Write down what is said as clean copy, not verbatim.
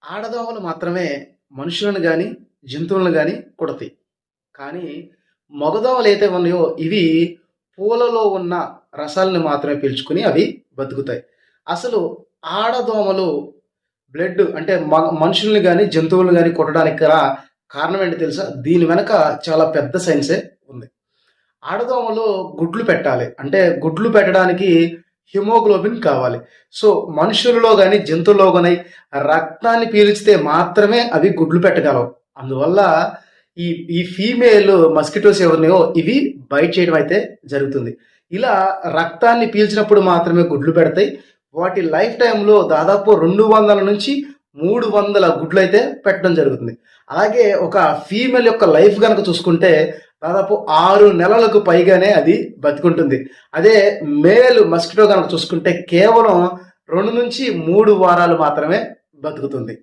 ఆడదోమలు మాత్రమే మనుషులను గాని, జంతువులను గాని కుడతాయి. కానీ మగదోమలు ఏతే ఉన్నాయో ఇవి పూలలో ఉన్న రసాలను మాత్రమే పీల్చుకొని అవి బతుకుతాయి. అసలు ఆడదోమలు బ్లడ్ అంటే మనుషుల్ని గాని, జంతువులను గాని కుట్టడానికి గల కారణం ఏంటో తెలుసా? దీని వెనక చాలా పెద్ద సైన్సే ఉంది. ఆడదోమలు గుడ్లు పెట్టాలి. అంటే గుడ్లు పెట్టడానికి హిమోగ్లోబిన్ కావాలి. సో మనుషులలో గాని, జంతువుల్లో గాని రక్తాన్ని పీల్చితే మాత్రమే అవి గుడ్లు పెట్టగలవు. అందువల్ల ఈ ఈ ఫీమేల్ మస్కిటోస్ ఎవరినాయో ఇవి బైట్ చేయడం అయితే జరుగుతుంది. ఇలా రక్తాన్ని పీల్చినప్పుడు మాత్రమే గుడ్లు పెడతాయి. వాటి లైఫ్ టైంలో దాదాపు 200 నుంచి 300 గుడ్లు అయితే పెట్టడం జరుగుతుంది. అలాగే ఒక ఫీమేల్ యొక్క లైఫ్ కనుక చూసుకుంటే దాదాపు 6 నెలలకు పైగానే అది బతికుంటుంది. అదే మేల్ మస్కిటో కనుక చూసుకుంటే కేవలం 2 నుంచి 3 వారాలు మాత్రమే బతుకుతుంది.